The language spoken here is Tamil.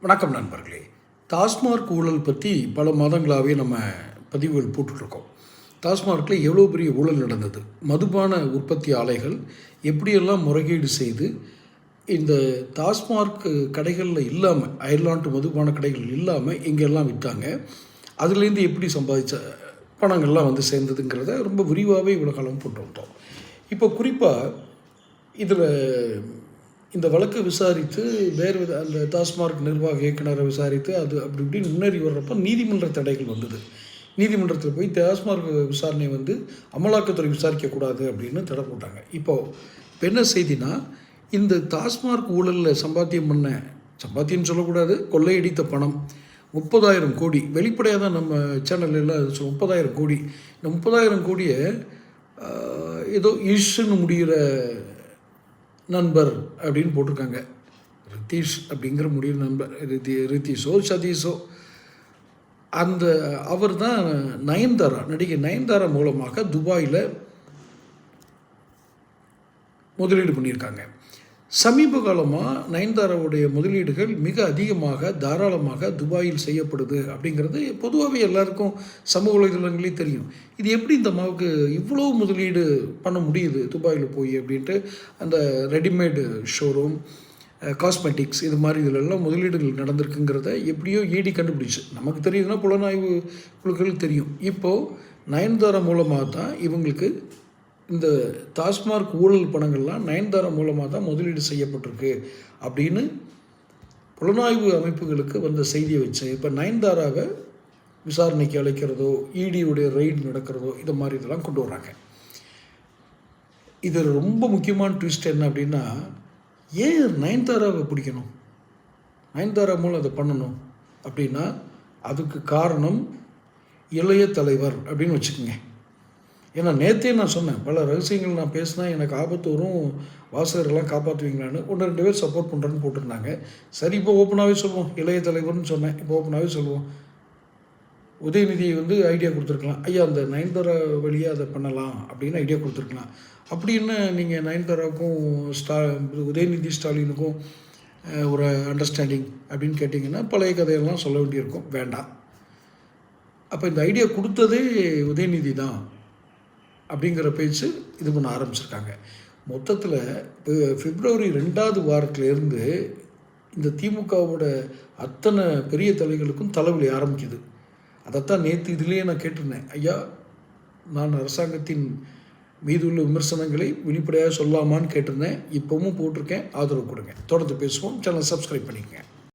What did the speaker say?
வணக்கம் நண்பர்களே. டாஸ்மார்க் ஊழல் பற்றி பல மாதங்களாகவே நம்ம பதிவுகள் போட்டுட்ருக்கோம். டாஸ்மார்க்கில் எவ்வளோ பெரிய ஊழல் நடந்தது, மதுபான உற்பத்தி ஆலைகள் எப்படியெல்லாம் முறைகேடு செய்து இந்த டாஸ்மார்க் கடைகளில் இல்லாமல், அயர்லாண்டு மதுபான கடைகள் இல்லாமல் எங்கெல்லாம் விற்றாங்க, அதுலேருந்து எப்படி சம்பாதிச்ச பணங்கள்லாம் வந்து சேர்ந்ததுங்கிறத ரொம்ப விரிவாகவே இவ்வளோ காலம் போட்டு வந்தோம். இப்போ குறிப்பாக இதில் இந்த வழக்கை விசாரித்து வேறு அந்த டாஸ்மார்க் நிர்வாக இயக்குனரை விசாரித்து அது அப்படி இப்படின்னு முன்னேறி வர்றப்போ நீதிமன்ற தடைகள் வந்தது. நீதிமன்றத்தில் போய் டாஸ்மார்க் விசாரணை வந்து அமலாக்கத்துறை விசாரிக்கக்கூடாது அப்படின்னு தடை போட்டாங்க. இப்போ என்ன செய்தினா, இந்த டாஸ்மார்க் ஊழலில் சம்பாத்தியம் சொல்லக்கூடாது, கொள்ளையடித்த பணம் 30,000 கோடி. வெளிப்படையாக தான் நம்ம சேனல்லாம் 30,000 கோடி. இந்த 30,000 கோடியை ஏதோ இஷ்ன்னு முடிகிற நண்பர் அப்படின்னு போட்டிருக்காங்க. ரித்தீஷ் அப்படிங்கிற முடிகிற நண்பர், ரித்தீஷோ சதீஷோ, அவர் தான் நடிகை நயன்தாரா மூலமாக துபாயில் முதலீடு பண்ணியிருக்காங்க. சமீப காலமாக நயன்தாராவுடைய முதலீடுகள் மிக அதிகமாக தாராளமாக துபாயில் செய்யப்படுது அப்படிங்கிறது பொதுவாகவே எல்லாருக்கும் சமூக வலைதளங்களே தெரியும். இது எப்படி இந்த அம்மாவுக்கு இவ்வளோ முதலீடு பண்ண முடியுது துபாயில் போய் அப்படின்ட்டு அந்த ரெடிமேடு ஷோரூம், காஸ்மெட்டிக்ஸ் இது மாதிரி இதிலெல்லாம் முதலீடுகள் நடந்திருக்குங்கிறத எப்படியோ ஈடி கண்டுபிடிச்சு. நமக்கு தெரியுதுன்னா புலனாய்வு குழுக்கள் தெரியும். இப்போது நயன்தாரா மூலமாக தான் இவங்களுக்கு இந்த டாஸ்மார்க் ஊழல் பணங்கள்லாம் நயன்தாரா மூலமாக தான் முதலீடு செய்யப்பட்டிருக்கு அப்படின்னு புலனாய்வு அமைப்புகளுக்கு வந்த செய்தியை வச்சு இப்போ நயன்தாராவை விசாரணைக்கு அழைக்கிறதோ, இடியுடைய ரெய்டு நடக்கிறதோ, இது மாதிரி இதெல்லாம் கொண்டு வராங்க. இதில் ரொம்ப முக்கியமான ட்விஸ்ட் என்ன அப்படின்னா, ஏன் நயன்தாராவை பிடிக்கணும், நயன்தாரா மூலம் அதை பண்ணணும் அப்படின்னா அதுக்கு காரணம் இளைய தலைவர் அப்படின்னு வச்சுக்கோங்க. ஏன்னா நேற்றே நான் சொன்னேன், பல ரகசியங்கள் நான் பேசினா எனக்கு ஆபத்து வரும், வாசகர்கள்லாம் காப்பாற்றுவீங்களான்னு. 1-2 பேர் சப்போர்ட் பண்ணுறேன்னு போட்டிருந்தாங்க. சரி, இப்போ ஓப்பனாகவே சொல்லுவோம், இளைய தலைவர்னு சொன்னேன், இப்போ ஓப்பனாகவே சொல்லுவோம். உதயநிதி வந்து ஐடியா கொடுத்துருக்கலாம், ஐயா அந்த நயன்தாரா வழியாக அதை பண்ணலாம் அப்படின்னு ஐடியா கொடுத்துருக்கலாம். அப்படின்னு நீங்கள் நயன்தாராவுக்கும் உதயநிதி ஸ்டாலினுக்கும் ஒரு அண்டர்ஸ்டாண்டிங் அப்படின்னு கேட்டிங்கன்னா பழைய கதையெல்லாம் சொல்ல வேண்டியிருக்கும். வேண்டாம். அப்போ இந்த ஐடியா கொடுத்ததே உதயநிதி தான் அப்படிங்கிற பேச்சு இது பண்ண ஆரம்பிச்சிருக்காங்க. மொத்தத்தில் இப்போ பிப்ரவரி 2வது வாரத்திலேருந்து இந்த திமுகவோட அத்தனை பெரிய தலைகளுக்கும் தலைவலி ஆரம்பிக்குது. அதைத்தான் நேற்று இதுலேயே நான் கேட்டிருந்தேன், ஐயா நான் அரசாங்கத்தின் மீது உள்ள விமர்சனங்களை வெளிப்படையாக சொல்லாமான்னு கேட்டிருந்தேன். இப்போவும் போட்டிருக்கேன், ஆதரவு கொடுங்க. தொடர்ந்து பேசுவோம். சேனல் சப்ஸ்கிரைப் பண்ணிக்கங்க.